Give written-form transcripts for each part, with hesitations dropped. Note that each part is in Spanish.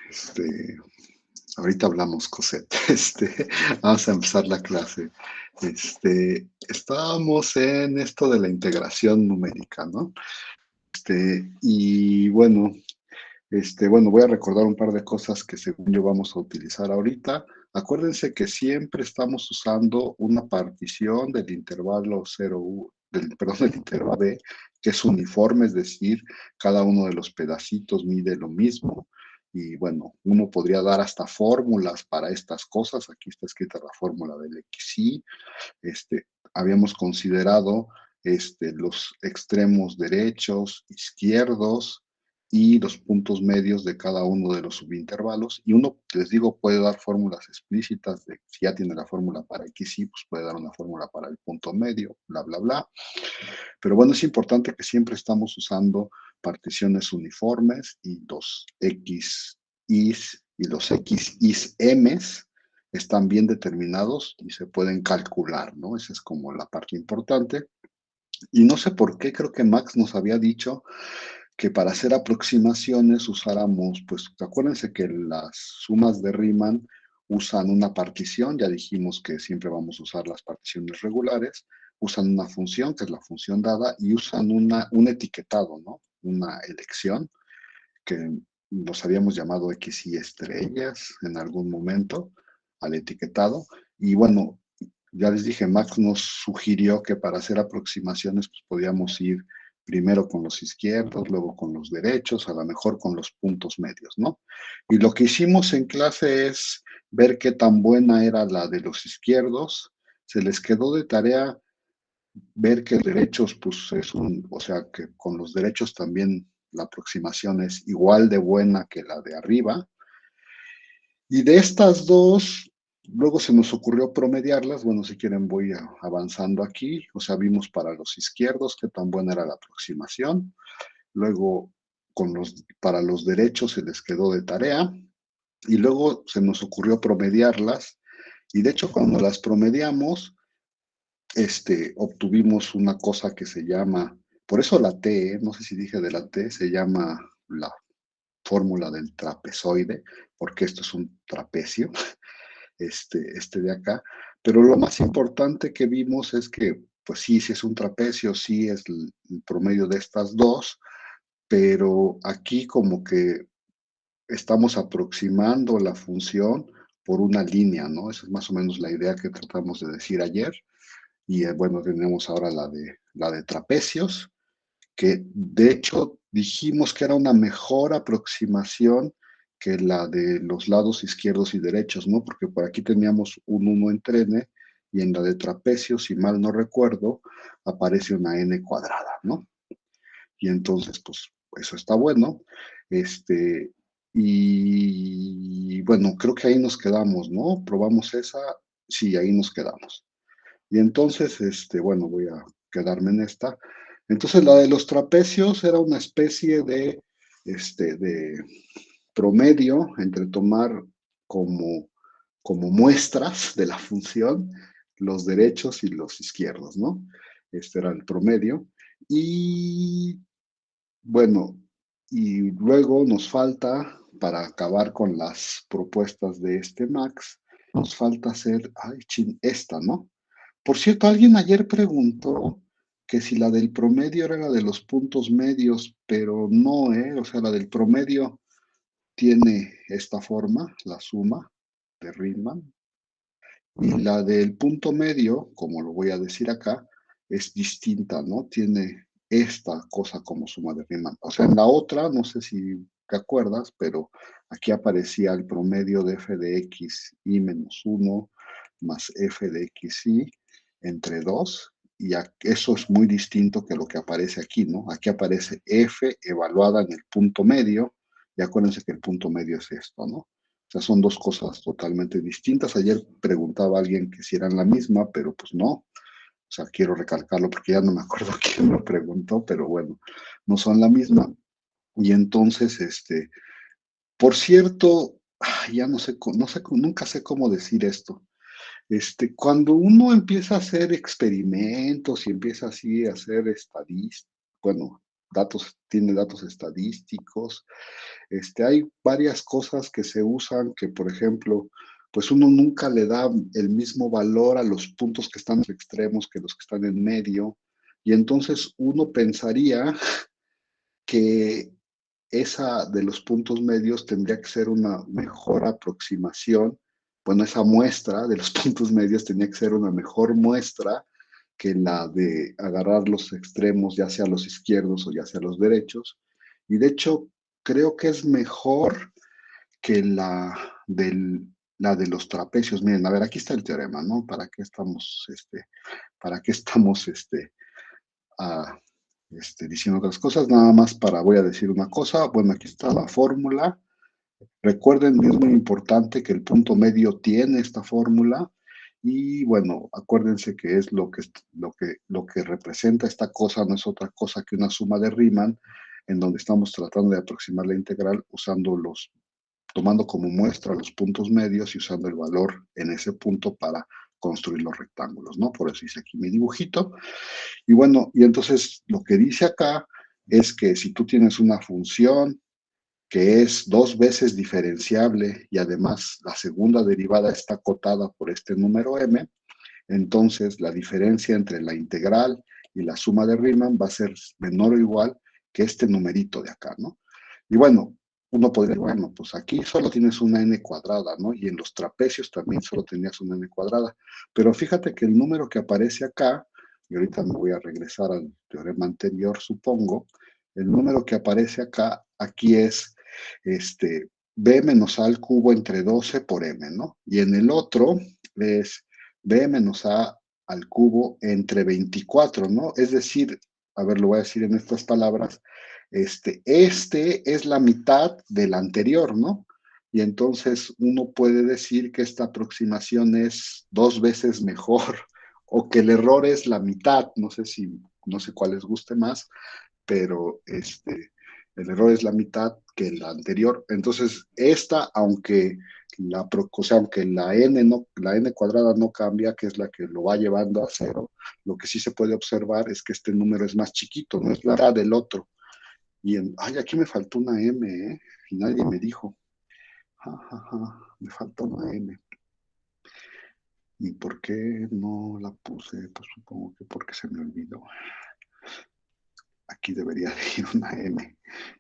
Este, ahorita hablamos, Cosette. Vamos a empezar la clase. Estábamos en esto de la integración numérica, ¿no? Y bueno, voy a recordar un par de cosas que según yo vamos a utilizar ahorita. Acuérdense que siempre estamos usando una partición del intervalo 0, perdón, del intervalo B, que es uniforme, es decir, cada uno de los pedacitos mide lo mismo. Y bueno, uno podría dar hasta fórmulas para estas cosas. Aquí está escrita la fórmula del XY. Habíamos considerado los extremos derechos, izquierdos y los puntos medios de cada uno de los subintervalos. Y uno, les digo, puede dar fórmulas explícitas de si ya tiene la fórmula para XY, pues puede dar una fórmula para el punto medio, bla, bla, bla. Pero bueno, es importante que siempre estamos usando particiones uniformes y los XIs y los XIs están bien determinados y se pueden calcular, ¿no? Esa es como la parte importante. Y no sé por qué, creo que Max nos había dicho que para hacer aproximaciones usáramos, pues acuérdense que las sumas de Riemann usan una partición, ya dijimos que siempre vamos a usar las particiones regulares, usan una función, que es la función dada, y usan un etiquetado, ¿no? Una elección, que nos habíamos llamado X y estrellas en algún momento al etiquetado. Y bueno, ya les dije, Max nos sugirió que para hacer aproximaciones pues podíamos ir primero con los izquierdos, luego con los derechos, a lo mejor con los puntos medios, ¿no? Y lo que hicimos en clase es ver qué tan buena era la de los izquierdos. Se les quedó de tarea ver que derechos, pues o sea, que con los derechos también la aproximación es igual de buena que la de arriba. Y de estas dos, luego se nos ocurrió promediarlas. Bueno, si quieren voy avanzando aquí. O sea, vimos para los izquierdos qué tan buena era la aproximación. Luego, para los derechos se les quedó de tarea. Y luego se nos ocurrió promediarlas. Y de hecho, cuando las promediamos, obtuvimos una cosa que se llama, por eso la T, no sé si dije de la T, se llama la fórmula del trapezoide, porque esto es un trapecio, de acá. Pero lo más importante que vimos es que, pues sí, sí es un trapecio, sí es el promedio de estas dos, pero aquí como que estamos aproximando la función por una línea, ¿no? Esa es más o menos la idea que tratamos de decir ayer. Y bueno, tenemos ahora la de trapecios, que de hecho dijimos que era una mejor aproximación que la de los lados izquierdos y derechos, ¿no? Porque por aquí teníamos un 1 entre n y en la de trapecios, si mal no recuerdo, aparece una n cuadrada, ¿no? Y entonces, pues, eso está bueno. Y bueno, creo que ahí nos quedamos, ¿no? Probamos esa, sí, ahí nos quedamos. Y entonces, bueno, voy a quedarme en esta. Entonces, la de los trapecios era una especie de promedio entre tomar como muestras de la función los derechos y los izquierdos, ¿no? Este era el promedio. Y bueno, y luego nos falta, para acabar con las propuestas de Max, nos falta hacer, ay, esta, ¿no? Por cierto, alguien ayer preguntó que si la del promedio era la de los puntos medios, pero no, ¿eh? O sea, la del promedio tiene esta forma, la suma de Riemann, y la del punto medio, como lo voy a decir acá, es distinta, ¿no? Tiene esta cosa como suma de Riemann. O sea, en la otra, no sé si te acuerdas, pero aquí aparecía el promedio de f de x y menos 1 más f de xy entre 2, y eso es muy distinto que lo que aparece aquí, ¿no? Aquí aparece f evaluada en el punto medio, y acuérdense que el punto medio es esto, ¿no? O sea, son dos cosas totalmente distintas. Ayer preguntaba a alguien que si eran la misma, pero pues no. O sea, quiero recalcarlo porque ya no me acuerdo quién lo preguntó, pero bueno, no son la misma. Y entonces, por cierto, ya no sé, no sé, nunca sé cómo decir esto. Cuando uno empieza a hacer experimentos y empieza así a hacer estadísticas, bueno, tiene datos estadísticos. Hay varias cosas que se usan que, por ejemplo, pues uno nunca le da el mismo valor a los puntos que están en los extremos que los que están en medio. Y entonces uno pensaría que esa de los puntos medios tendría que ser una mejor aproximación. Bueno, esa muestra de los puntos medios tenía que ser una mejor muestra que la de agarrar los extremos, ya sea los izquierdos o ya sea los derechos. Y de hecho, creo que es mejor que la de los trapecios. Miren, a ver, aquí está el teorema, ¿no? ¿Para qué estamos, a, diciendo otras cosas? Nada más voy a decir una cosa. Bueno, aquí está la fórmula. Recuerden, es muy importante que el punto medio tiene esta fórmula. Y bueno, acuérdense que es lo que representa esta cosa, no es otra cosa que una suma de Riemann, en donde estamos tratando de aproximar la integral tomando como muestra los puntos medios y usando el valor en ese punto para construir los rectángulos, ¿no? Por eso hice aquí mi dibujito. Y bueno, y entonces lo que dice acá es que si tú tienes una función que es 2 veces diferenciable y además la segunda derivada está acotada por este número m, entonces la diferencia entre la integral y la suma de Riemann va a ser menor o igual que este numerito de acá, ¿no? Y bueno, uno podría decir, bueno, pues aquí solo tienes una n cuadrada, ¿no? Y en los trapecios también solo tenías una n cuadrada. Pero fíjate que el número que aparece acá, y ahorita me voy a regresar al teorema anterior, supongo, el número que aparece acá, aquí es b menos a al cubo entre 12 por m, ¿no? Y en el otro es b menos a al cubo entre 24, ¿no? Es decir, a ver, lo voy a decir en estas palabras, es la mitad del anterior, ¿no? Y entonces uno puede decir que esta aproximación es 2 veces mejor o que el error es la mitad, no sé cuál les guste más, pero el error es la mitad que la anterior. Entonces, aunque la n cuadrada no cambia, que es la que lo va llevando a cero, lo que sí se puede observar es que este número es más chiquito, no es la mitad del otro. Ay, aquí me faltó una m, ¿eh? Y nadie me dijo. Ja, ja, ja, me faltó una m. ¿Y por qué no la puse? Pues supongo que porque se me olvidó. Aquí debería de ir una M.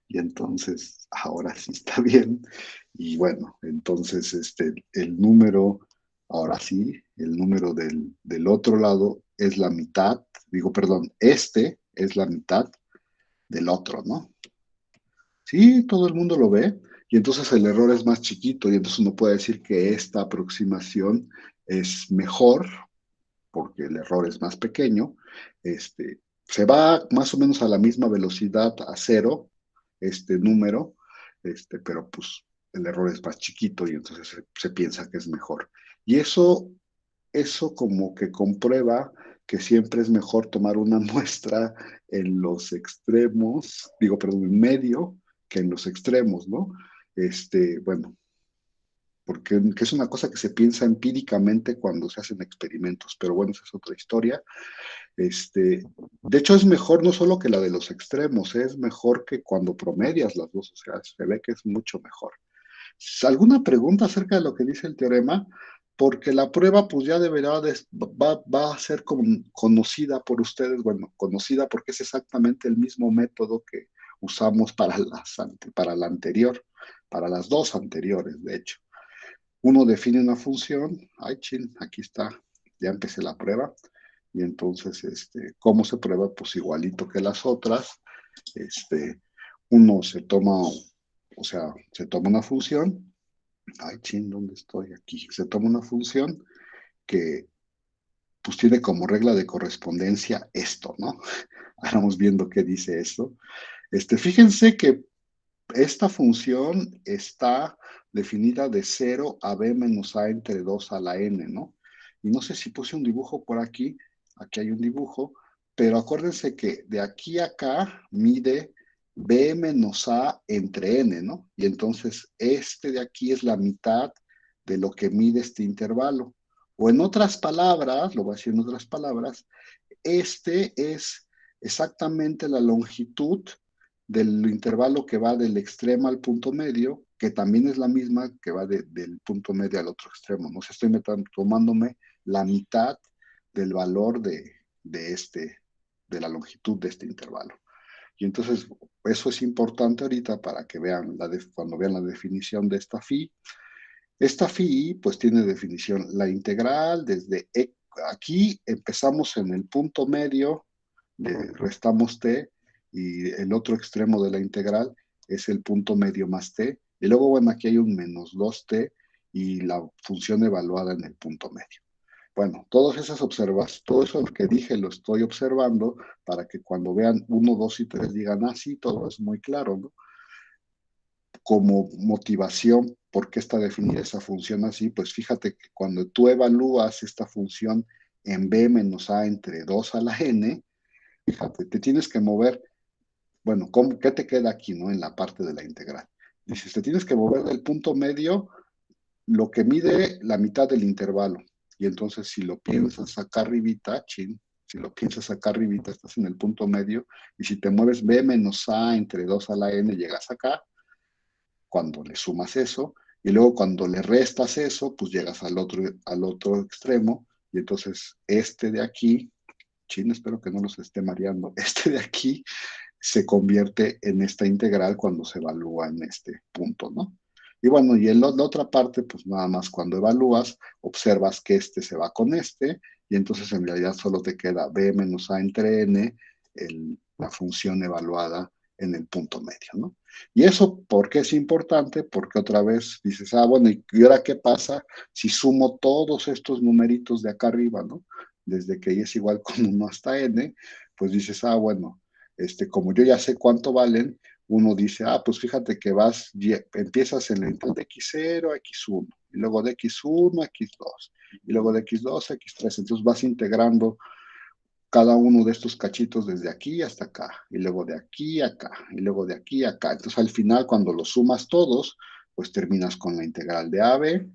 Y entonces, ahora sí está bien. Y bueno, entonces el número, ahora sí, el número del otro lado es la mitad, digo, perdón, es la mitad del otro, ¿no? Sí, todo el mundo lo ve. Y entonces el error es más chiquito y entonces uno puede decir que esta aproximación es mejor porque el error es más pequeño, se va más o menos a la misma velocidad a cero, este número, pero pues el error es más chiquito y entonces se piensa que es mejor. Y eso como que comprueba que siempre es mejor tomar una muestra en los extremos, digo, perdón, en medio, que en los extremos, ¿no? Bueno, porque que es una cosa que se piensa empíricamente cuando se hacen experimentos, pero bueno, esa es otra historia. De hecho, es mejor no solo que la de los extremos, es mejor que cuando promedias las dos, o sea, se ve que es mucho mejor. ¿Alguna pregunta acerca de lo que dice el teorema? Porque la prueba pues ya va a ser conocida por ustedes, bueno, conocida porque es exactamente el mismo método que usamos para la anterior, para las dos anteriores, de hecho. Uno define una función, ay, chin, aquí está, ya empecé la prueba, y entonces, ¿cómo se prueba? Pues igualito que las otras, uno se toma una función, ay, chin, ¿dónde estoy? Aquí, se toma una función que, pues tiene como regla de correspondencia esto, ¿no? Ahora vamos viendo qué dice esto. Fíjense que esta función está definida de 0 a b menos a entre 2 a la n, ¿no? Y no sé si puse un dibujo por aquí, aquí hay un dibujo, pero acuérdense que de aquí a acá mide b menos a entre n, ¿no? Y entonces de aquí es la mitad de lo que mide este intervalo. O en otras palabras, lo voy a decir en otras palabras, es exactamente la longitud del intervalo que va del extremo al punto medio, que también es la misma que va del punto medio al otro extremo. No sé, estoy tomándome la mitad del valor de la longitud de este intervalo. Y entonces eso es importante ahorita para que vean cuando vean la definición de esta phi. Esta phi pues tiene definición la integral desde aquí empezamos en el punto medio, le restamos t y el otro extremo de la integral es el punto medio más t. Y luego, bueno, aquí hay un menos 2t y la función evaluada en el punto medio. Bueno, todas esas observas, todo eso que dije lo estoy observando para que cuando vean 1, 2 y 3 digan, ah, sí, todo es muy claro, ¿no? Como motivación, ¿por qué está definida esa función así? Pues fíjate que cuando tú evalúas esta función en b menos a entre 2 a la n, fíjate, te tienes que mover, bueno, ¿qué te queda aquí, no? En la parte de la integral. Dices, te tienes que mover del punto medio lo que mide la mitad del intervalo. Y entonces, si lo piensas acá arribita, chin, si lo piensas acá arribita, estás en el punto medio, y si te mueves b menos a entre 2 a la n, llegas acá, cuando le sumas eso, y luego cuando le restas eso, pues llegas al otro extremo, y entonces este de aquí, chin, espero que no los esté mareando, este de aquí se convierte en esta integral cuando se evalúa en este punto, ¿no? Y bueno, y en la otra parte, pues nada más cuando evalúas, observas que este se va con este, y entonces en realidad solo te queda b menos a entre n, la función evaluada en el punto medio, ¿no? Y eso, ¿por qué es importante? Porque otra vez dices, ah, bueno, ¿y ahora qué pasa si sumo todos estos numeritos de acá arriba, ¿no? Desde que y es igual con 1 hasta n, pues dices, ah, bueno, como yo ya sé cuánto valen, uno dice, ah, pues fíjate que empiezas en el de x0 a x1, y luego de x1 a x2, y luego de x2 a x3, entonces vas integrando cada uno de estos cachitos desde aquí hasta acá, y luego de aquí a acá, y luego de aquí a acá. Entonces al final cuando los sumas todos, pues terminas con la integral de AB,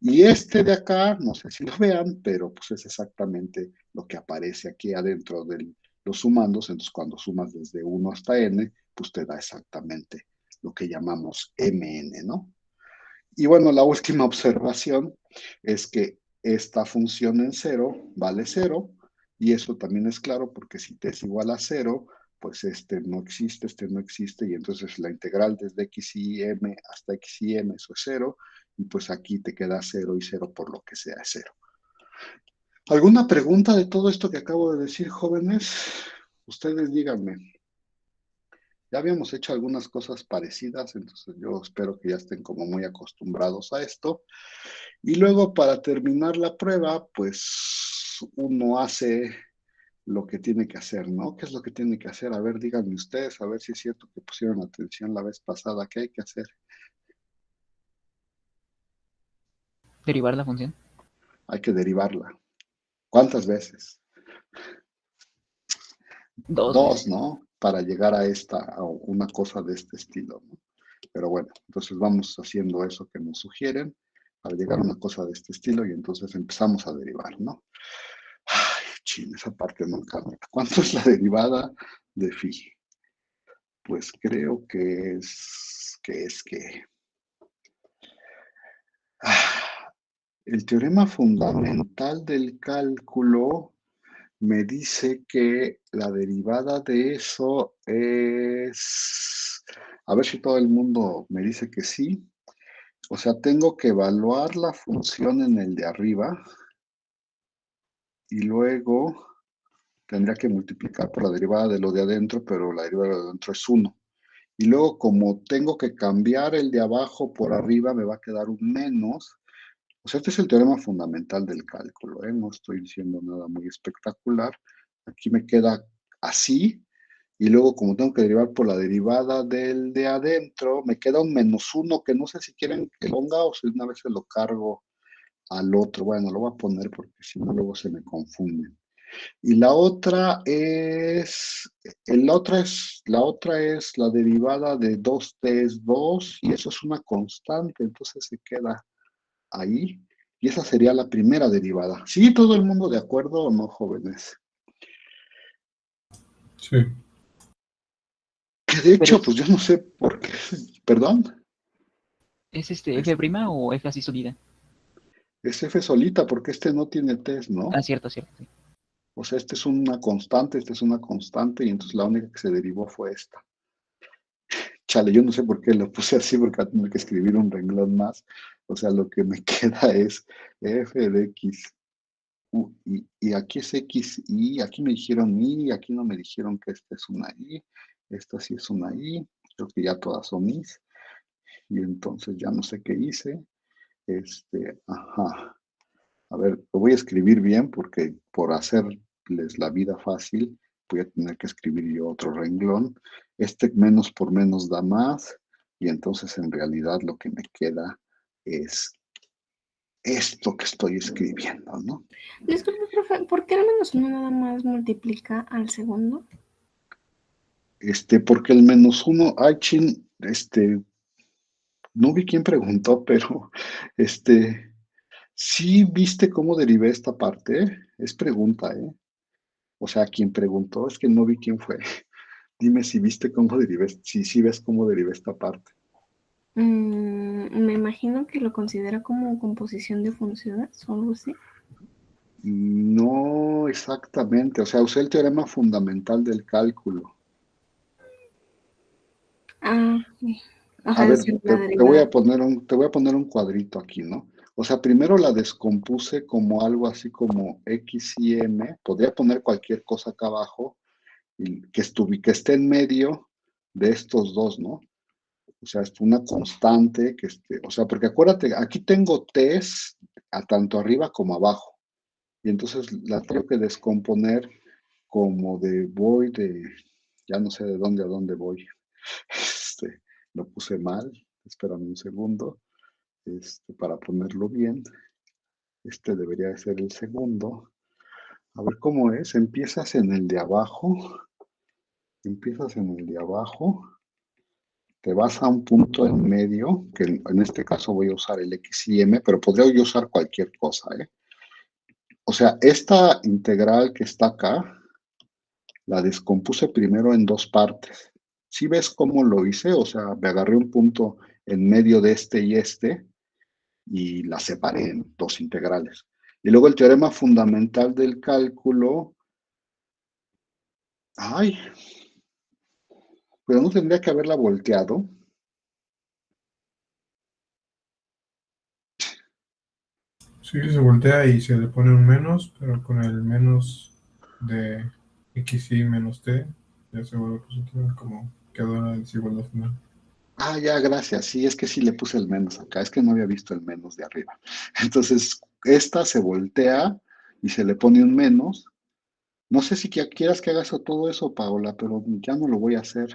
y este de acá, no sé si lo vean, pero pues es exactamente lo que aparece aquí adentro de los sumandos. Entonces, cuando sumas desde 1 hasta n, pues te da exactamente lo que llamamos mn, ¿no? Y bueno, la última observación es que esta función en cero vale cero, y eso también es claro porque si t es igual a cero, pues este no existe, y entonces la integral desde x y m hasta x y m, eso es cero, y pues aquí te queda cero y cero por lo que sea cero. ¿Alguna pregunta de todo esto que acabo de decir, jóvenes? Ustedes díganme. Ya habíamos hecho algunas cosas parecidas, entonces yo espero que ya estén como muy acostumbrados a esto. Y luego para terminar la prueba, pues uno hace lo que tiene que hacer, ¿no? ¿Qué es lo que tiene que hacer? A ver, díganme ustedes, a ver si es cierto que pusieron atención la vez pasada. ¿Qué hay que hacer? Derivar la función. Hay que derivarla. ¿Cuántas veces? Dos Dos, veces. ¿no? Para llegar a una cosa de este estilo, ¿no? Pero bueno, entonces vamos haciendo eso que nos sugieren para llegar a una cosa de este estilo y entonces empezamos a derivar, ¿no? Ay, ching, esa parte no cambia. ¿Cuánto es la derivada de phi? Pues creo que es que el teorema fundamental del cálculo me dice que la derivada de eso es, a ver si todo el mundo me dice que sí. O sea, tengo que evaluar la función en el de arriba y luego tendría que multiplicar por la derivada de lo de adentro, pero la derivada de adentro es 1. Y luego, como tengo que cambiar el de abajo por arriba, me va a quedar un menos. O sea, este es el teorema fundamental del cálculo, ¿eh? No estoy diciendo nada muy espectacular. Aquí me queda así. Y luego, como tengo que derivar por la derivada del de adentro, me queda un menos 1 que no sé si quieren que ponga o si una vez se lo cargo al otro. Bueno, lo voy a poner porque si no, luego se me confunden. Y la otra es la derivada de 2t es 2 y eso es una constante, entonces se queda ahí. Y esa sería la primera derivada. ¿Sí, todo el mundo de acuerdo o no, jóvenes? Sí. Que de Pero hecho, pues yo no sé por qué, perdón, ¿es es, F' o F así solida? es F solita, porque este no tiene test, Ah, ¿no? cierto, cierto. Sí. O sea, esta es una constante, y entonces la única que se derivó fue esta. Chale, yo no sé por qué lo puse así, porque va a tener que escribir un renglón más. O sea, lo que me queda es f de x, y aquí es x, y aquí me dijeron y, aquí no me dijeron que esta es una y, esta sí es una y, creo que ya todas son is, y entonces ya no sé qué hice. Ajá. A ver, lo voy a escribir bien porque por hacerles la vida fácil, voy a tener que escribir yo otro renglón. Este menos por menos da más, y entonces en realidad lo que me queda es esto que estoy escribiendo, ¿no? Disculpe, profe, ¿por qué al menos uno nada más multiplica al segundo? Porque el menos uno, ay, chin, no vi quién preguntó, pero, sí viste cómo derivé esta parte, es pregunta, ¿eh? O sea, quien preguntó es que no vi quién fue. Dime si viste cómo derivé, si ves cómo derivé esta parte. Me imagino que lo considera como composición de funciones o algo así. No exactamente, o sea, usé el teorema fundamental del cálculo. Ah, sí. A Ajá, ver, es decir, la te voy derivada. a poner te voy a poner un cuadrito aquí, ¿no? O sea, primero la descompuse como algo así como X y M. Podría poner cualquier cosa acá abajo y que esté en medio de estos dos, ¿no? O sea, es una constante o sea, porque acuérdate, aquí tengo T's a tanto arriba como abajo. Y entonces la tengo que descomponer como ya no sé de dónde a dónde voy. Este, lo puse mal, espérame un segundo, para ponerlo bien. Este debería de ser el segundo. A ver cómo es, empiezas en el de abajo, te vas a un punto en medio, que en este caso voy a usar el X y M, pero podría yo usar cualquier cosa, ¿eh? O sea, esta integral que está acá, la descompuse primero en dos partes. ¿Sí ves cómo lo hice? O sea, me agarré un punto en medio de y la separé en dos integrales. Y luego el teorema fundamental del cálculo, ay, pero no tendría que haberla volteado. Sí, se voltea y se le pone un menos, pero con el menos de x y menos t, ya se vuelve positivo, como quedó en la desigualdad final. Ah, ya, gracias. Sí, es que sí le puse el menos acá. Es que no había visto el menos de arriba. Entonces, esta se voltea y se le pone un menos. No sé si quieras que hagas todo eso, Paola, pero ya no lo voy a hacer.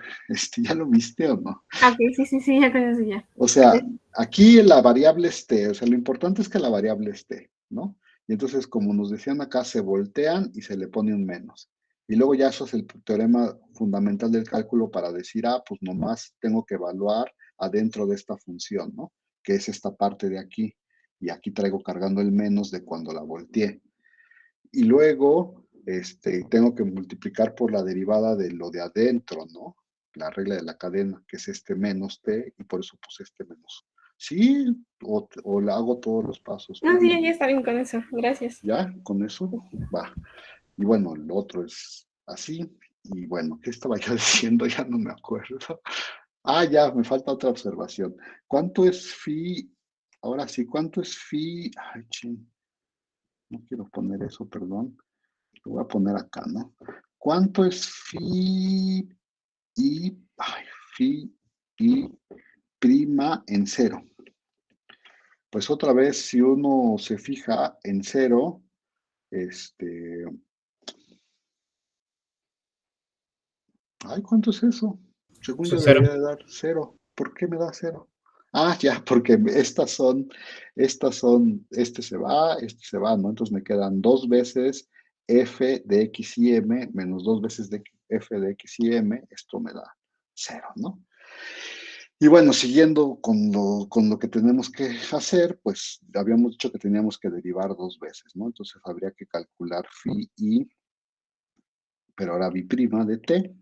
¿Ya lo viste o no? Ah, ok, sí, sí, sí, ya con eso ya. O sea, aquí la variable esté, o sea, lo importante es que la variable esté, ¿no? Y entonces, como nos decían acá, se voltean y se le pone un menos. Y luego ya eso es el teorema fundamental del cálculo para decir, pues nomás tengo que evaluar adentro de esta función, ¿no? Que es esta parte de aquí. Y aquí traigo cargando el menos de cuando la volteé. Y luego, tengo que multiplicar por la derivada de lo de adentro, ¿no? La regla de la cadena, que es este menos t, y por eso puse este menos. ¿Sí? ¿O la hago todos los pasos? Tú No, sí, dime. ya está bien con eso. Gracias. ¿Ya? ¿Con eso? Va. Y bueno, el otro es así. Y bueno, ¿qué estaba yo diciendo? Ya no me acuerdo. Ah, ya, me falta otra observación. ¿Cuánto es phi? Ahora sí, ¿cuánto es phi? Ay, ching, no quiero poner eso, perdón. Lo voy a poner acá, ¿no? ¿Cuánto es phi y prima en cero? Pues otra vez, si uno se fija en cero, ¿cuánto es eso? Según Eso yo es cero. debería de dar cero. ¿Por qué me da cero? Ah, ya, porque este se va, ¿no? Entonces me quedan dos veces f de x y m menos dos veces de f de x y m, esto me da cero, ¿no? Y bueno, siguiendo con lo que tenemos que hacer, pues habíamos dicho que teníamos que derivar dos veces, ¿no? Entonces habría que calcular phi y, pero ahora bi' de t.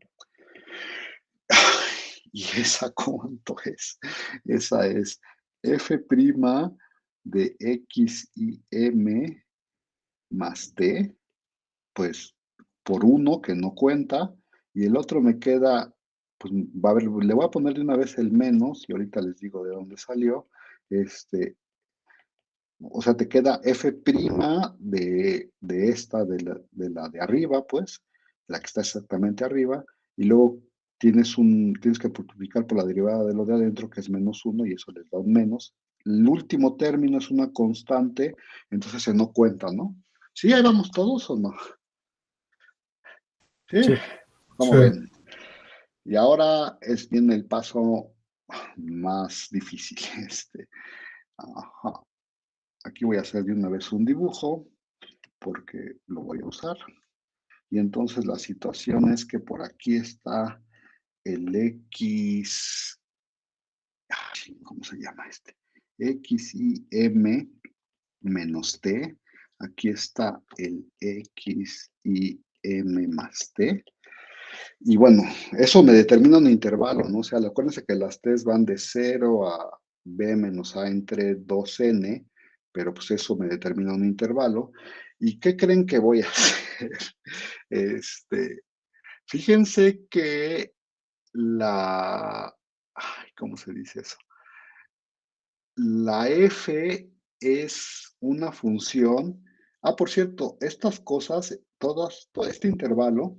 ¿Y esa cuánto es? Esa es f' de x y m más t, pues por 1 que no cuenta, y el otro me queda, pues va a haber, le voy a poner de una vez el menos, y ahorita les digo de dónde salió, o sea, te queda f' de esta, de la de arriba, pues, la que está exactamente arriba, y luego tienes que multiplicar por la derivada de lo de adentro, que es -1, y eso les da un menos. El último término es una constante, entonces se no cuenta, ¿no? ¿Sí, ahí vamos todos o no? ¿Sí? Sí. ¿Cómo Sí. ven? Y ahora viene el paso más difícil. Ajá. Aquí voy a hacer de una vez un dibujo, porque lo voy a usar. Y entonces la situación es que por aquí está el X, ¿cómo se llama este? X y M menos T. Aquí está el X y M más T. Y bueno, eso me determina un intervalo, ¿no? O sea, acuérdense que las T's van de 0 a B menos A entre 2N, pero pues eso me determina un intervalo. ¿Y qué creen que voy a hacer? Fíjense que ¿cómo se dice eso? La f es una función. Por cierto, estas cosas, todo este intervalo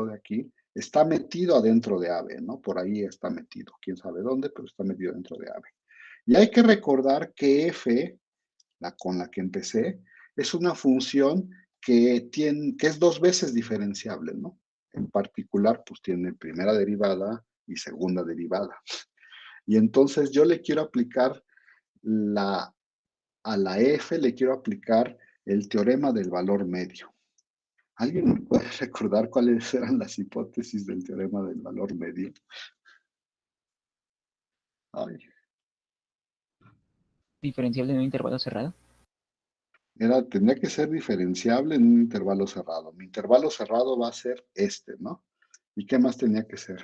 de aquí, está metido adentro de AB, ¿no? Por ahí está metido, quién sabe dónde, pero está metido dentro de AB. Y hay que recordar que f, con la que empecé, es una función que es 2 veces diferenciable, ¿no? En particular, pues tiene primera derivada y segunda derivada. Y entonces yo le quiero aplicar a la f, le quiero aplicar el teorema del valor medio. ¿Alguien me puede recordar cuáles eran las hipótesis del teorema del valor medio? Ay, Diferenciable en un intervalo cerrado. tendría que ser diferenciable en un intervalo cerrado. Mi intervalo cerrado va a ser este, ¿no? ¿Y qué más tenía que ser?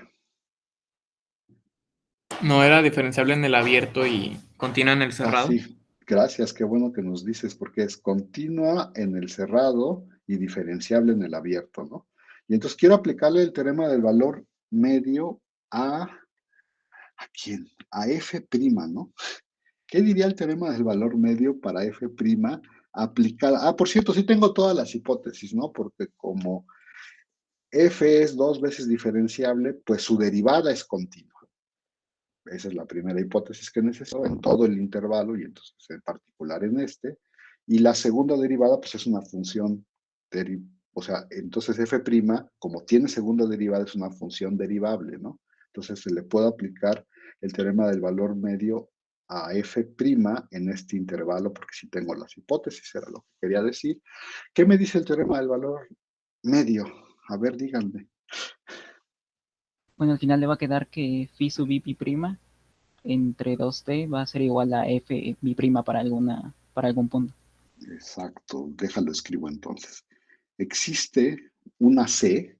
No era diferenciable en el abierto y continua en el cerrado. Sí, gracias, qué bueno que nos dices, porque es continua en el cerrado y diferenciable en el abierto, ¿no? Y entonces quiero aplicarle el teorema del valor medio ¿a quién? A f', ¿no? ¿Qué diría el teorema del valor medio para f' aplicada? Por cierto, sí tengo todas las hipótesis, ¿no? Porque como f es 2 veces diferenciable, pues su derivada es continua. Esa es la primera hipótesis que necesito en todo el intervalo y entonces en particular en este. Y la segunda derivada, pues es una función, o sea, entonces f', como tiene segunda derivada, es una función derivable, ¿no? Entonces se le puede aplicar el teorema del valor medio a f' en este intervalo, porque si tengo las hipótesis, era lo que quería decir. ¿Qué me dice el teorema del valor medio? A ver, díganme. Bueno, al final le va a quedar que phi sub i pi' entre 2t va a ser igual a f bi' para algún punto. Exacto, déjalo escribo entonces. Existe una C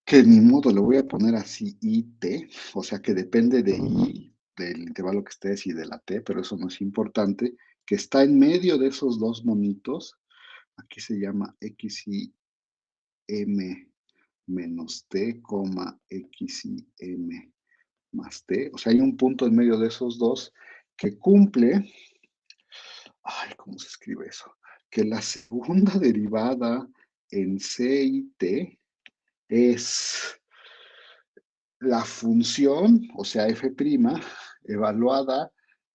que ni modo le voy a poner así IT, o sea que depende de I, del intervalo que estés y de la T, pero eso no es importante, que está en medio de esos dos monitos. Aquí se llama X y M menos T, X y M más T. O sea, hay un punto en medio de esos dos que cumple. ¿Cómo se escribe eso? Que la segunda derivada en C y T es la función, o sea, f', evaluada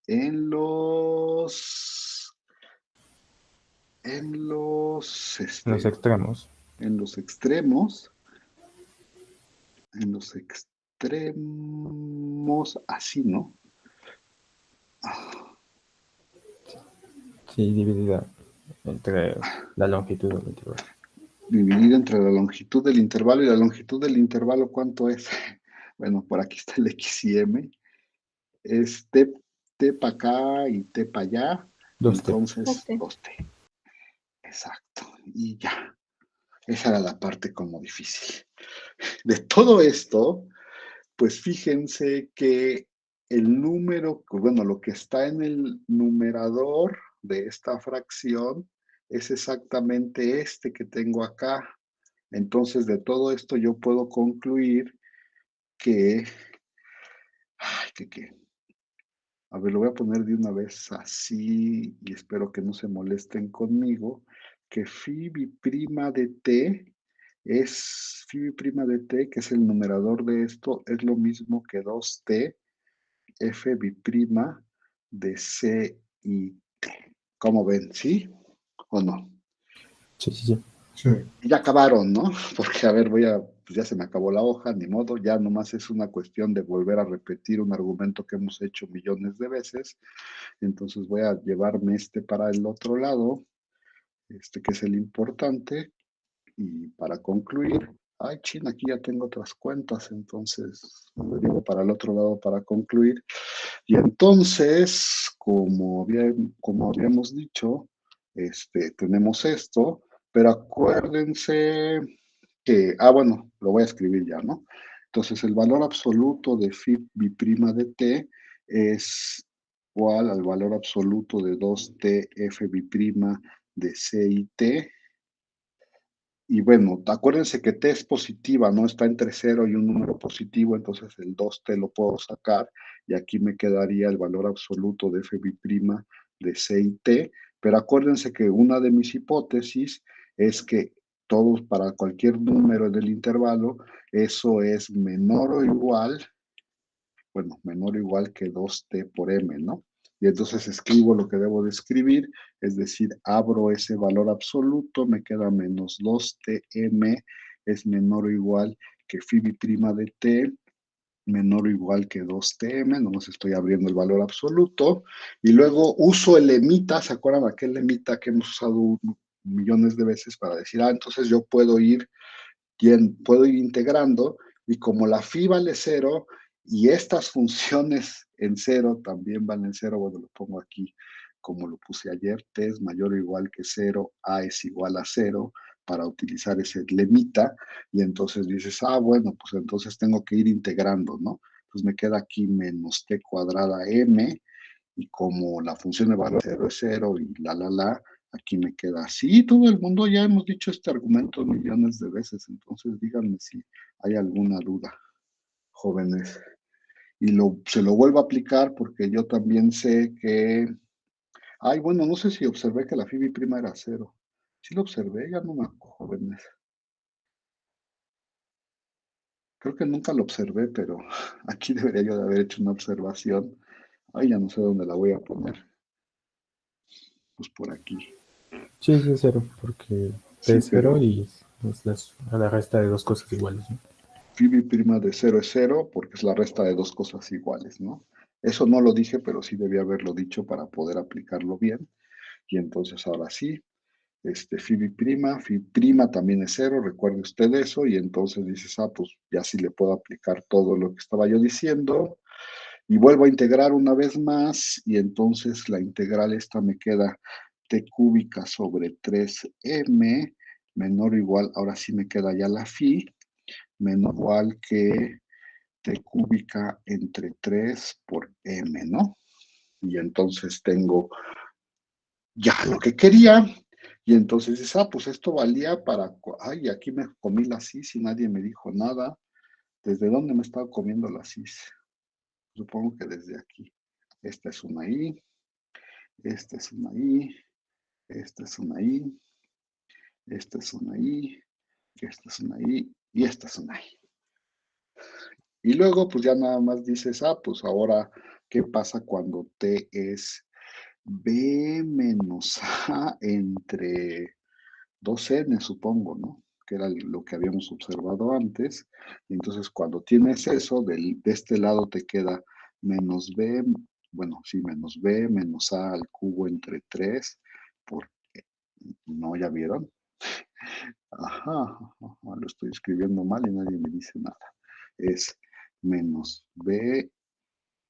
en los Los extremos. en los extremos, así, ¿no? Sí, dividida entre la longitud del intervalo. Dividido entre la longitud del intervalo, y la longitud del intervalo, ¿cuánto es? Bueno, por aquí está el X y M. Es T para acá y T para allá. 2t. Entonces, 2t. 2T. Exacto. Y ya. Esa era la parte como difícil. De todo esto, Pues fíjense que el número, bueno, lo que está en el numerador de esta fracción es exactamente este que tengo acá. Entonces, de todo esto yo puedo concluir que, a ver, lo voy a poner de una vez así y espero que no se molesten conmigo, que phi prima de t es phi prima de t, que es el numerador de esto, es lo mismo que 2t f prima de c y t. ¿Cómo ven? ¿Sí o no? Sí, sí, sí. Sí. Y ya acabaron, ¿no? Porque, a ver, pues ya se me acabó la hoja, ni modo, ya nomás es una cuestión de volver a repetir un argumento que hemos hecho millones de veces. Entonces voy a llevarme este para el otro lado, este que es el importante, y para concluir, ay, China, aquí ya tengo otras cuentas, entonces lo llevo para el otro lado para concluir. Y entonces, como habíamos dicho, tenemos esto, pero acuérdense que, bueno, lo voy a escribir ya, ¿no? Entonces, el valor absoluto de phi prima de t es igual al valor absoluto de 2t f prima de c y t. Y bueno, acuérdense que t es positiva, ¿no? Está entre 0 y un número positivo, entonces el 2t lo puedo sacar y aquí me quedaría el valor absoluto de f prima de c y t. Pero acuérdense que una de mis hipótesis es que todos para cualquier número del intervalo, eso es menor o igual, bueno, menor o igual que 2t por m, ¿no? Y entonces escribo lo que debo de escribir, es decir, abro ese valor absoluto, me queda menos 2tm es menor o igual que phi prima de t, menor o igual que 2tm, nomás estoy abriendo el valor absoluto, y luego uso el lemita, ¿se acuerdan de aquel lemita que hemos usado millones de veces para decir, entonces yo puedo ir integrando, y como la phi vale 0 y estas funciones en 0 también valen 0, bueno, lo pongo aquí como lo puse ayer, t es mayor o igual que 0, a es igual a 0, para utilizar ese lemita, y entonces dices, bueno, pues entonces tengo que ir integrando, ¿no? Pues me queda aquí menos t cuadrada m, y como la función de valor 0 es 0 y aquí me queda así. Todo el mundo ya hemos dicho este argumento millones de veces, entonces díganme si hay alguna duda, jóvenes. Y se lo vuelvo a aplicar porque yo también sé que, bueno, no sé si observé que la phi prima era 0. Sí lo observé, ya no me acuerdo, jóvenes. Creo que nunca lo observé, pero aquí debería yo de haber hecho una observación. Ya no sé dónde la voy a poner. Pues por aquí. Sí, sí, es cero, porque t Sí, es cero pero y a la resta de dos cosas iguales, ¿no? phi prima de 0 es 0 porque es la resta de dos cosas iguales, ¿no? Eso no lo dije, pero sí debía haberlo dicho para poder aplicarlo bien. Y entonces ahora sí, phi prima también es 0, recuerde usted eso, y entonces dices, pues ya sí le puedo aplicar todo lo que estaba yo diciendo. Y vuelvo a integrar una vez más, y entonces la integral esta me queda t cúbica sobre 3m menor o igual, ahora sí me queda ya la phi, menor o igual que t cúbica entre 3 por m, ¿no? Y entonces tengo ya lo que quería, y entonces dices, pues esto valía para, aquí me comí la cis y nadie me dijo nada. ¿Desde dónde me estaba comiendo la cis? Supongo que desde aquí. Esta es una I, esta es una I, esta es una I, esta es una I, esta es una I, y esta es una I. Y luego, pues ya nada más dices, pues ahora, ¿qué pasa cuando t es b menos a entre 2n, supongo, ¿no? Que era lo que habíamos observado antes. Y entonces, cuando tienes eso, de este lado te queda menos b, bueno, sí, menos b menos a al cubo entre 3 por, ¿no? ¿Ya vieron? Ajá, lo estoy escribiendo mal y nadie me dice nada. Es menos b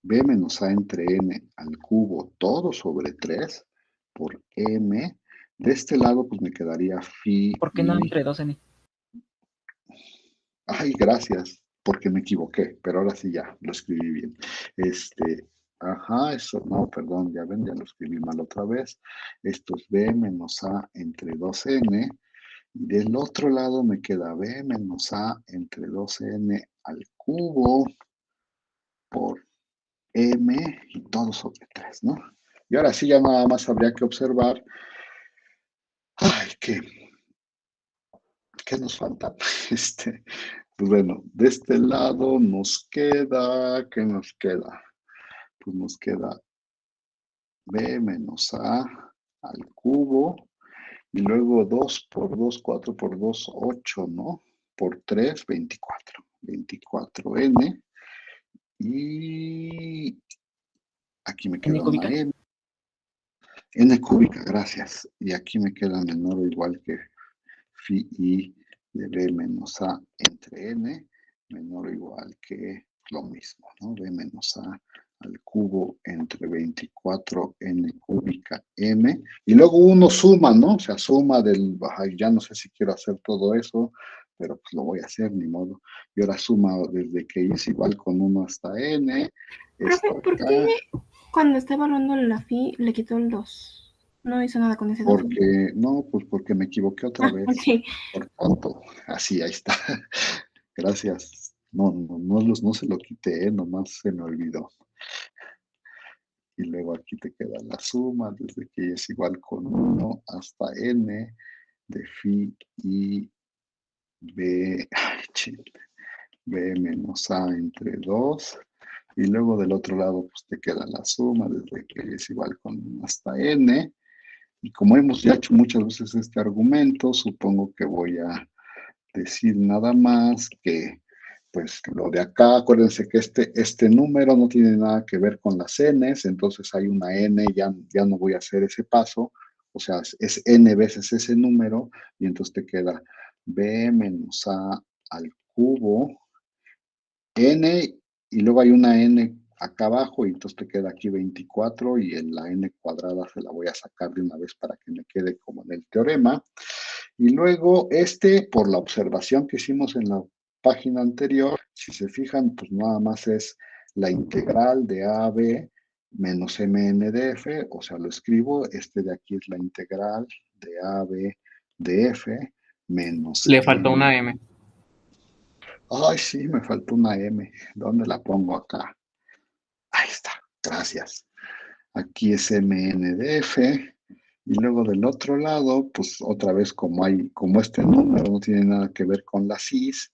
menos a entre n al cubo todo sobre 3 por m. De este lado, pues me quedaría phi ¿Por qué no entre 2n? gracias. porque me equivoqué, pero ahora sí ya lo escribí bien. Ajá, eso, no, perdón, ya ven, ya lo escribí mal otra vez. Esto es B menos A entre 2N. Y del otro lado me queda B menos A entre 2N al cubo por M y todo sobre 3, ¿no? Y ahora sí ya nada más habría que observar, ay, ¿qué nos falta? Pues bueno, de este lado nos queda, ¿qué nos queda? Pues nos queda B menos A al cubo, y luego 2 por 2, 4 por 2, 8, ¿no? Por 3, 24. 24N, y aquí me N queda una cúbica. M. N cúbica, gracias. Y aquí me queda menor o igual que phi i de B menos A entre N, menor o igual que lo mismo, ¿no? B menos A al cubo entre 24 N cúbica M. Y luego uno suma, ¿no? O sea, suma del, ay, ya no sé si quiero hacer todo eso, pero pues lo voy a hacer, ni modo. Y ahora suma desde que es igual con 1 hasta N. Profe, Esto ¿por acá, qué cuando está evaluando la phi le quitó el 2? No hizo nada con ese 2. porque, no, pues porque me equivoqué otra Ah, vez. ok. Por tonto. Así, ahí está. Gracias. No, no, no se lo quité, nomás se me olvidó. Y luego aquí te queda la suma, desde que es igual con 1 hasta n de phi y b, ay, b menos a entre 2. Y luego del otro lado, pues te queda la suma, desde que es igual con 1 hasta n. Y como hemos ya hecho muchas veces este argumento, supongo que voy a decir nada más que, pues lo de acá, acuérdense que este número no tiene nada que ver con las n's, entonces hay una n, ya no voy a hacer ese paso, o sea, es n veces ese número, y entonces te queda b menos a al cubo, n, y luego hay una n acá abajo, y entonces te queda aquí 24, y en la n cuadrada se la voy a sacar de una vez para que me quede como en el teorema. Y luego por la observación que hicimos en la página anterior, si se fijan, pues nada más es la integral de AB menos MN de F, o sea, lo escribo, de aquí es la integral de AB de F menos Le faltó M. una M. Ay, sí, me faltó una M. ¿Dónde la pongo acá? Ahí está, gracias. Aquí es MN de F. Y luego del otro lado, pues otra vez como este número no tiene nada que ver con la cis,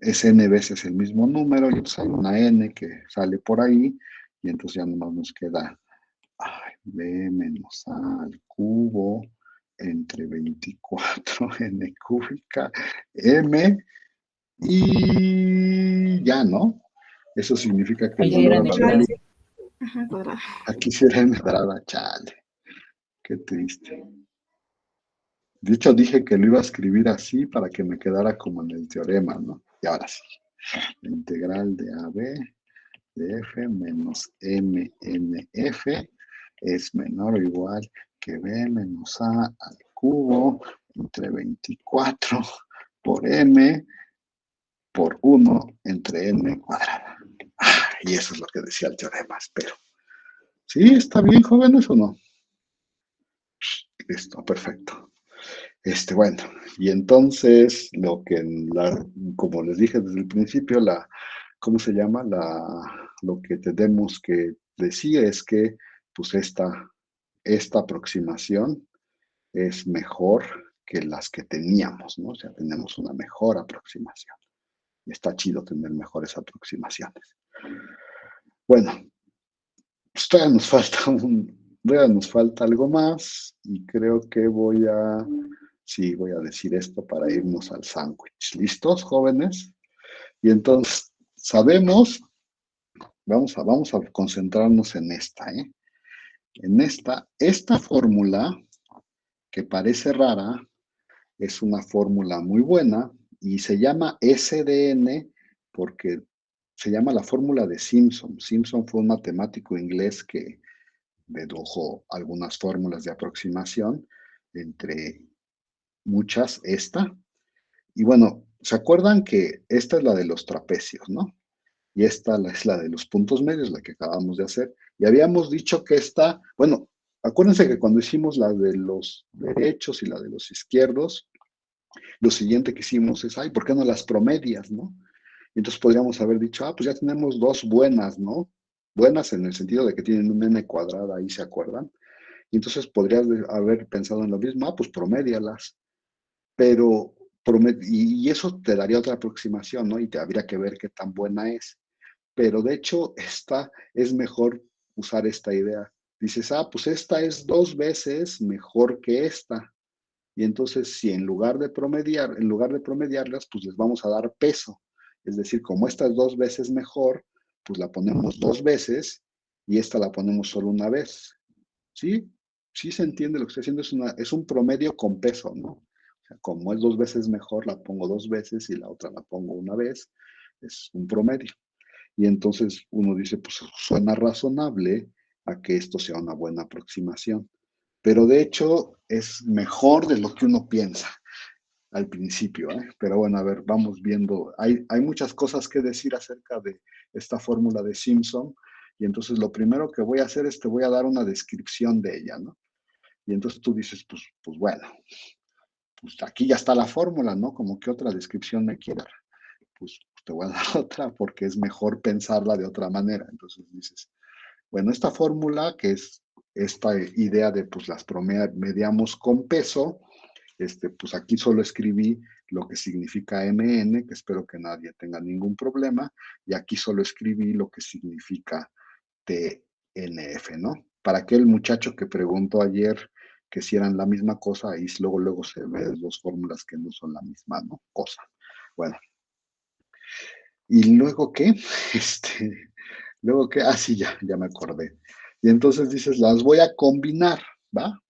es n veces el mismo número, y entonces hay una n que sale por ahí, y entonces ya nomás nos queda b menos a al cubo entre 24 n cúbica m, y ya, ¿no? Eso significa que el Ahí sí era valor neutral. absoluto, Ajá, cuadrado. aquí sí era entrada, chale, qué triste. De hecho, dije que lo iba a escribir así para que me quedara como en el teorema, ¿no? Y ahora sí. La integral de AB de F menos MNF es menor o igual que B menos A al cubo entre 24 por M por 1 entre N cuadrada. Y eso es lo que decía el teorema, espero. ¿Sí? ¿Está bien, jóvenes, o no? Listo, perfecto. Bueno, y entonces como les dije desde el principio, ¿cómo se llama? Lo que tenemos que decir es que, pues, esta aproximación es mejor que las que teníamos, ¿no? O sea, tenemos una mejor aproximación. Y está chido tener mejores aproximaciones. Bueno, pues todavía nos falta algo más, y creo que voy a decir esto para irnos al sándwich. ¿Listos, jóvenes? Y entonces, vamos a concentrarnos en esta, ¿eh? En esta fórmula, que parece rara, es una fórmula muy buena, y se llama SDN porque se llama la fórmula de Simpson. Simpson fue un matemático inglés que dedujo algunas fórmulas de aproximación, entre muchas esta. Y bueno, ¿Se acuerdan que esta es la de los trapecios, ¿no? Y esta es la de los puntos medios, la que acabamos de hacer. Y habíamos dicho que esta, bueno, acuérdense que cuando hicimos la de los derechos y la de los izquierdos, lo siguiente que hicimos es, ay, ¿por qué no las promedias, no? Y entonces podríamos haber dicho, pues ya tenemos dos buenas, ¿no? Buenas en el sentido de que tienen un n cuadrada ahí, ¿se acuerdan? Y entonces podrías haber pensado en lo mismo, pues promédialas. Pero, y eso te daría otra aproximación, ¿no? Y te habría que ver qué tan buena es. Pero de hecho, esta es mejor usar esta idea. Dices, pues esta es 2 veces mejor que esta. Y entonces, si en lugar de promediarlas, pues les vamos a dar peso. Es decir, como esta es 2 veces mejor, pues la ponemos 2 veces y esta la ponemos solo una vez. ¿Sí? Sí se entiende lo que estoy haciendo, es un promedio con peso, ¿no? O sea, como es 2 veces mejor, la pongo 2 veces y la otra la pongo una vez, es un promedio. Y entonces uno dice, pues suena razonable a que esto sea una buena aproximación. Pero de hecho es mejor de lo que uno piensa al principio, ¿eh? Pero bueno, a ver, vamos viendo. Hay muchas cosas que decir acerca de esta fórmula de Simpson. Y entonces lo primero que voy a hacer es te voy a dar una descripción de ella, ¿no? Y entonces tú dices, pues bueno, pues aquí ya está la fórmula, ¿no? Como que otra descripción me quiera. Pues te voy a dar otra porque es mejor pensarla de otra manera. Entonces dices, bueno, esta fórmula que es esta idea de pues las promediamos con peso, pues aquí solo escribí lo que significa MN, que espero que nadie tenga ningún problema, y aquí solo escribí lo que significa TNF, ¿no? Para aquel muchacho que preguntó ayer que si eran la misma cosa, ahí luego se ven dos fórmulas que no son la misma, ¿no? Cosa. Bueno. ¿Y luego qué? Luego qué, sí, ya me acordé. Y entonces dices, las voy a combinar, ¿va?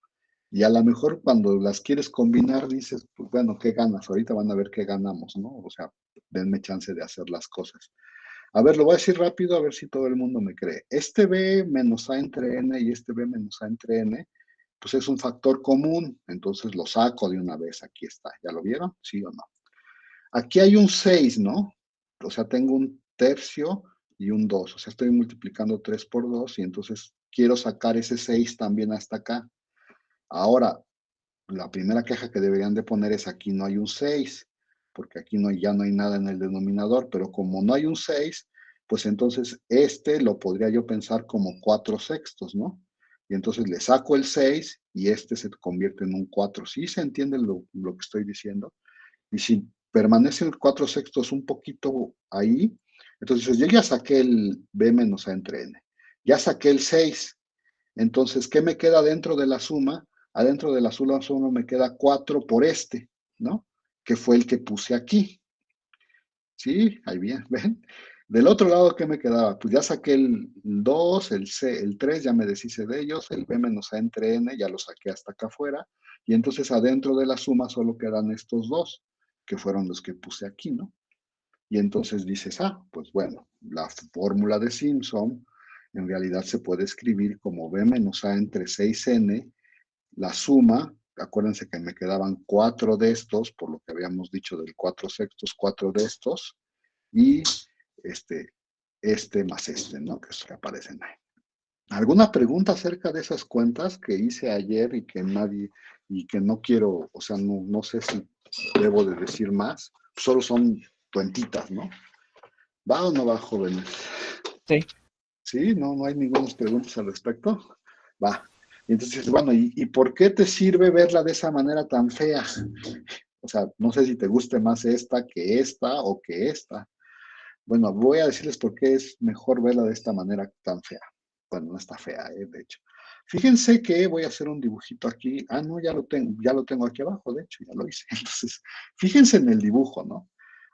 Y a lo mejor cuando las quieres combinar dices, pues bueno, ¿qué ganas? Ahorita van a ver qué ganamos, ¿no? O sea, denme chance de hacer las cosas. A ver, lo voy a decir rápido, a ver si todo el mundo me cree. Este B menos A entre N y este B menos A entre N, pues es un factor común, entonces lo saco de una vez, aquí está. ¿Ya lo vieron? ¿Sí o no? Aquí hay un 6, ¿no? O sea, tengo un tercio y un 2, o sea, estoy multiplicando 3 por 2 y entonces quiero sacar ese 6 también hasta acá. Ahora, la primera queja que deberían de poner es aquí no hay un 6, porque aquí ya no hay nada en el denominador, pero como no hay un 6, pues entonces lo podría yo pensar como 4/6, ¿no? Y entonces le saco el 6 y se convierte en un 4. ¿Sí se entiende lo que estoy diciendo? Y si permanece el 4/6 un poquito ahí, entonces yo ya saqué el B menos A entre N, ya saqué el 6, entonces, ¿qué me queda dentro de la suma? Adentro de la suma solo me queda 4 por ¿no? Que fue el que puse aquí. ¿Sí? Ahí bien, ¿ven? Del otro lado, ¿qué me quedaba? Pues ya saqué el 2, el 3, ya me deshice de ellos, el B menos A entre N, ya lo saqué hasta acá afuera, y entonces adentro de la suma solo quedan estos dos, que fueron los que puse aquí, ¿no? Y entonces dices, pues bueno, la fórmula de Simpson en realidad se puede escribir como B menos A entre 6N, la suma, acuérdense que me quedaban 4 de estos, por lo que habíamos dicho del 4/6, 4 de estos, y más ¿no? Que aparecen ahí. ¿Alguna pregunta acerca de esas cuentas que hice ayer y que no quiero, o sea, no sé si debo de decir más? Solo son cuentitas, ¿no? ¿Va o no va, jóvenes? Sí. ¿Sí? ¿No hay ninguna preguntas al respecto? Va. Entonces, bueno, ¿y por qué te sirve verla de esa manera tan fea? O sea, no sé si te guste más esta que esta o que esta. Bueno, voy a decirles por qué es mejor verla de esta manera tan fea. Bueno, no está fea, de hecho. Fíjense que voy a hacer un dibujito aquí. No, ya lo tengo aquí abajo, de hecho, ya lo hice. Entonces, fíjense en el dibujo, ¿no?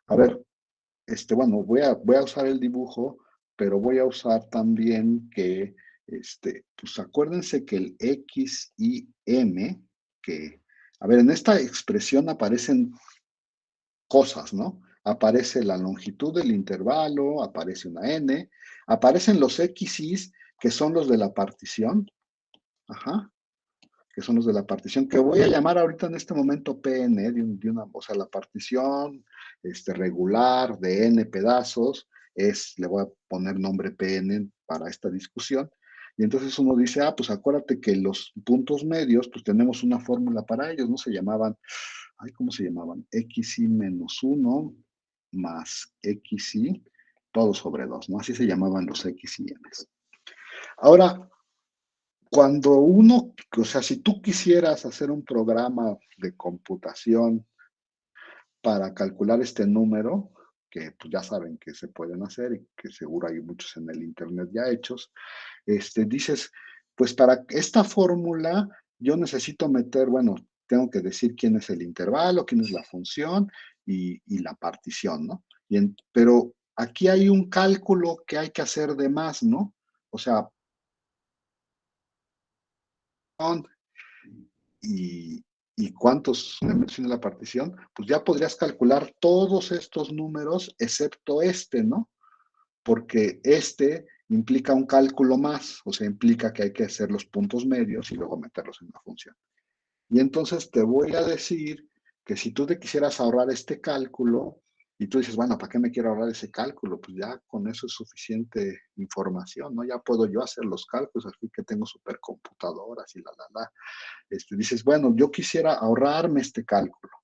A ver, bueno, voy a usar el dibujo, pero voy a usar también que, pues acuérdense que el X y M, a ver, en esta expresión aparecen cosas, ¿no? Aparece la longitud del intervalo, aparece una N, aparecen los XYs, que son los de la partición, que son los de la partición, que voy a llamar ahorita en este momento PN, o sea, la partición regular de n pedazos, le voy a poner nombre Pn para esta discusión, y entonces uno dice, pues acuérdate que los puntos medios, pues tenemos una fórmula para ellos, ¿no? Se llamaban, ¿cómo se llamaban? xi menos 1 más xi, todo sobre 2, ¿no? Así se llamaban los x y m. Ahora, cuando uno, o sea, si tú quisieras hacer un programa de computación para calcular este número, que pues ya saben que se pueden hacer y que seguro hay muchos en el internet ya hechos, dices, pues para esta fórmula yo necesito meter, bueno, tengo que decir quién es el intervalo, quién es la función y la partición, ¿no? Pero aquí hay un cálculo que hay que hacer de más, ¿no? O sea, y cuántos elementos tiene la partición, pues ya podrías calcular todos estos números excepto ¿no? Porque implica un cálculo más, o sea, implica que hay que hacer los puntos medios y luego meterlos en la función. Y entonces te voy a decir que si tú te quisieras ahorrar este cálculo, y tú dices, bueno, ¿para qué me quiero ahorrar ese cálculo? Pues ya con eso es suficiente información, ¿no? Ya puedo yo hacer los cálculos, así que tengo supercomputadoras y dices, bueno, yo quisiera ahorrarme este cálculo.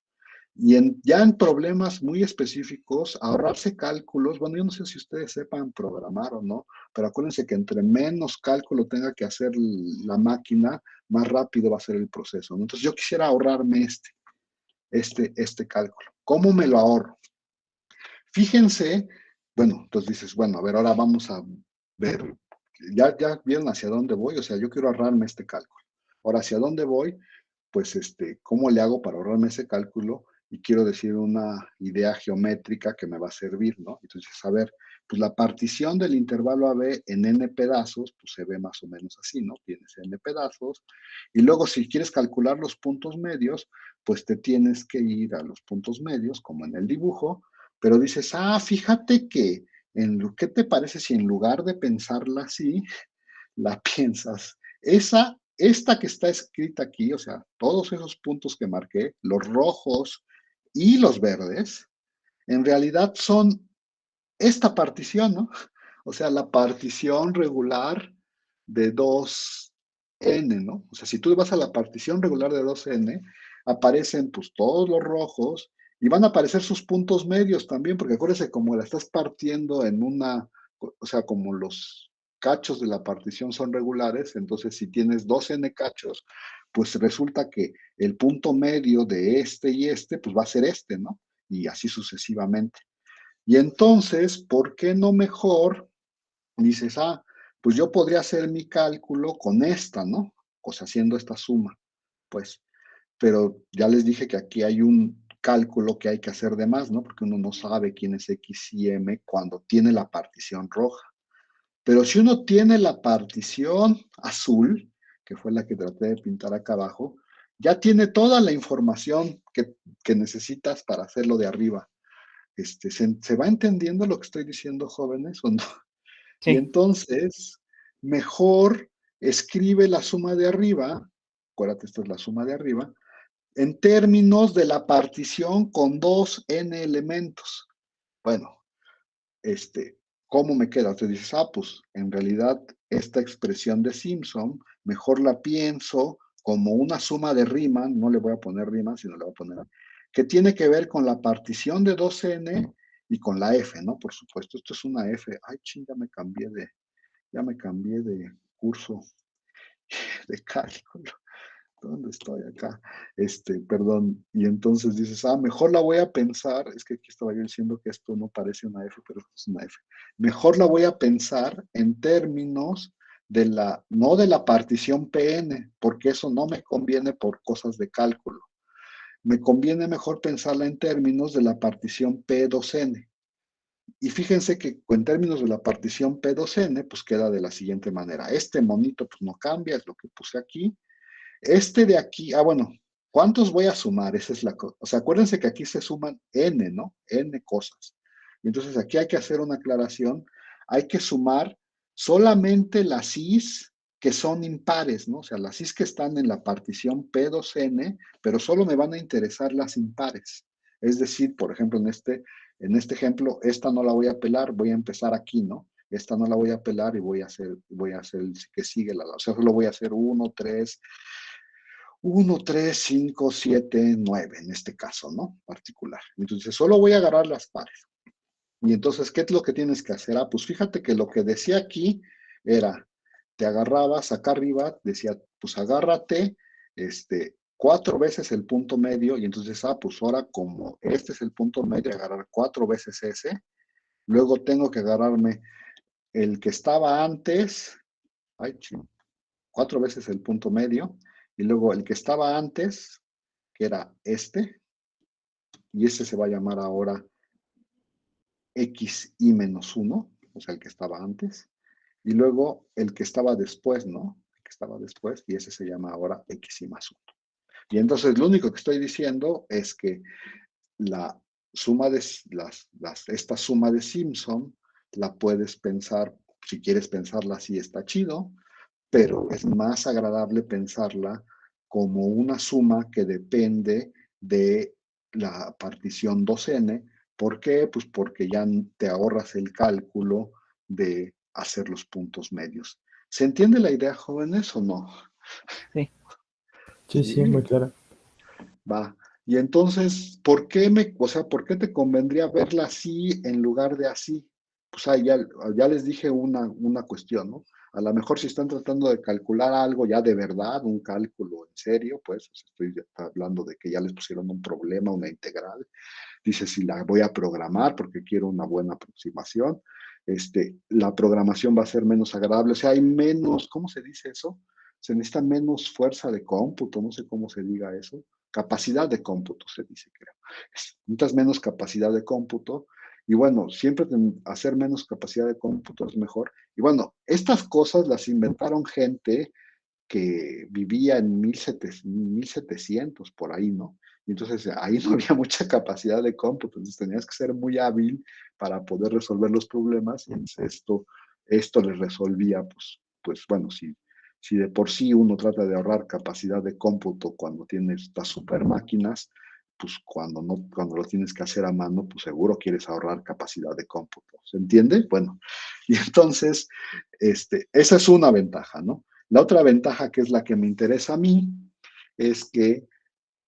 Y ya en problemas muy específicos, ahorrarse cálculos, bueno, yo no sé si ustedes sepan programar o no, pero acuérdense que entre menos cálculo tenga que hacer la máquina, más rápido va a ser el proceso, ¿no? Entonces yo quisiera ahorrarme este cálculo. ¿Cómo me lo ahorro? Fíjense, bueno, entonces dices, bueno, a ver, ahora vamos a ver, ya vieron hacia dónde voy, o sea, yo quiero ahorrarme este cálculo. Ahora, ¿hacia dónde voy? Pues, ¿cómo le hago para ahorrarme ese cálculo? Y quiero decir una idea geométrica que me va a servir, ¿no? Entonces, a ver, pues la partición del intervalo AB en n pedazos, pues se ve más o menos así, ¿no? Tienes n pedazos, y luego si quieres calcular los puntos medios, pues te tienes que ir a los puntos medios, como en el dibujo, pero dices, fíjate que, ¿qué te parece si en lugar de pensarla así, la piensas? Esta que está escrita aquí, o sea, todos esos puntos que marqué, los rojos y los verdes, en realidad son esta partición, ¿no? O sea, la partición regular de 2n, ¿no? O sea, si tú vas a la partición regular de 2n, aparecen pues todos los rojos y van a aparecer sus puntos medios también, porque acuérdense, como la estás partiendo en o sea, como los cachos de la partición son regulares, entonces si tienes 2n cachos, pues resulta que el punto medio de y pues va a ser ¿no? Y así sucesivamente. Y entonces, ¿por qué no mejor dices, pues yo podría hacer mi cálculo con esta, ¿no? O sea, haciendo esta suma, pues, pero ya les dije que aquí hay un cálculo que hay que hacer de más, ¿no? Porque uno no sabe quién es X y M cuando tiene la partición roja. Pero si uno tiene la partición azul, que fue la que traté de pintar acá abajo, ya tiene toda la información que necesitas para hacerlo de arriba. ¿Se va entendiendo lo que estoy diciendo, jóvenes, o no? Sí. Y entonces, mejor escribe la suma de arriba, acuérdate, esta es la suma de arriba, en términos de la partición con 2n elementos. Bueno, ¿cómo me queda? Te dices, pues en realidad esta expresión de Simpson, mejor la pienso como una suma de Riemann, no le voy a poner Riemann, sino le voy a poner, que tiene que ver con la partición de 2n y con la f, ¿no? Por supuesto, esto es una f. Ay, ya me cambié de curso de cálculo. ¿Dónde estoy acá? Perdón. Y entonces dices, mejor la voy a pensar, es que aquí estaba yo diciendo que esto no parece una F, pero esto es una F. Mejor la voy a pensar en términos no de la partición Pn, porque eso no me conviene por cosas de cálculo. Me conviene mejor pensarla en términos de la partición P2n. Y fíjense que en términos de la partición P2n, pues queda de la siguiente manera. Este monito pues no cambia, es lo que puse aquí. De aquí, bueno, ¿cuántos voy a sumar? Esa es la cosa. O sea, acuérdense que aquí se suman n, ¿no? N cosas. Entonces aquí hay que hacer una aclaración. Hay que sumar solamente las i's que son impares, ¿no? O sea, las i's que están en la partición P2n, pero solo me van a interesar las impares. Es decir, por ejemplo, en este ejemplo, esta no la voy a pelar, voy a empezar aquí, ¿no? Esta no la voy a pelar y voy a hacer el que sigue, o sea, solo voy a hacer 1, 3, 5, 7, 9 en este caso, ¿no? Particular. Entonces, solo voy a agarrar las pares. Y entonces, ¿qué es lo que tienes que hacer? Pues fíjate que lo que decía aquí era, te agarrabas acá arriba, decía, pues agárrate 4 veces el punto medio, y entonces, pues ahora como este es el punto medio, agarrar 4 veces ese, luego tengo que agarrarme el que estaba antes, 4 veces el punto medio, y luego el que estaba antes, que era y ese se va a llamar ahora xi menos 1, o sea, el que estaba antes, y luego el que estaba después, ¿no? El que estaba después, y ese se llama ahora xi más 1. Y entonces lo único que estoy diciendo es que la suma de esta suma de Simpson la puedes pensar, si quieres pensarla así está chido, pero es más agradable pensarla como una suma que depende de la partición 2n. ¿Por qué? Pues porque ya te ahorras el cálculo de hacer los puntos medios. ¿Se entiende la idea, jóvenes, o no? Sí. Sí, muy claro. Va. Y entonces, ¿por qué te convendría verla así en lugar de así? Pues ahí ya les dije una cuestión, ¿no? A lo mejor si están tratando de calcular algo ya de verdad, un cálculo en serio, pues estoy hablando de que ya les pusieron un problema, una integral. Dice, si la voy a programar porque quiero una buena aproximación, la programación va a ser menos agradable. O sea, hay menos, ¿cómo se dice eso? Se necesita menos fuerza de cómputo, no sé cómo se diga eso. Capacidad de cómputo se dice, creo. Necesitas menos capacidad de cómputo. Y bueno, siempre hacer menos capacidad de cómputo es mejor. Y bueno, estas cosas las inventaron gente que vivía en 1700, por ahí, ¿no? Y entonces ahí no había mucha capacidad de cómputo, entonces tenías que ser muy hábil para poder resolver los problemas, y entonces esto les resolvía, pues bueno, si de por sí uno trata de ahorrar capacidad de cómputo cuando tienes estas super máquinas, pues cuando lo tienes que hacer a mano, pues seguro quieres ahorrar capacidad de cómputo. ¿Se entiende? Bueno, y entonces, esa es una ventaja, ¿no? La otra ventaja, que es la que me interesa a mí, es que,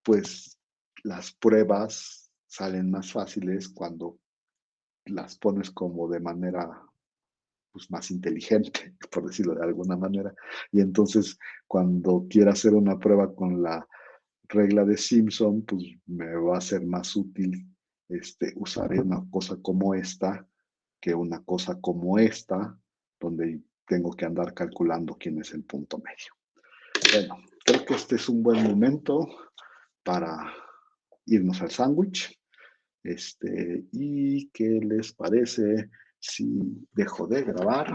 pues, las pruebas salen más fáciles cuando las pones como de manera, pues, más inteligente, por decirlo de alguna manera. Y entonces, cuando quiera hacer una prueba con la regla de Simpson, pues me va a ser más útil usar una cosa como esta que una cosa como esta, donde tengo que andar calculando quién es el punto medio. Bueno, creo que este es un buen momento para irnos al sándwich. ¿Y qué les parece si dejo de grabar?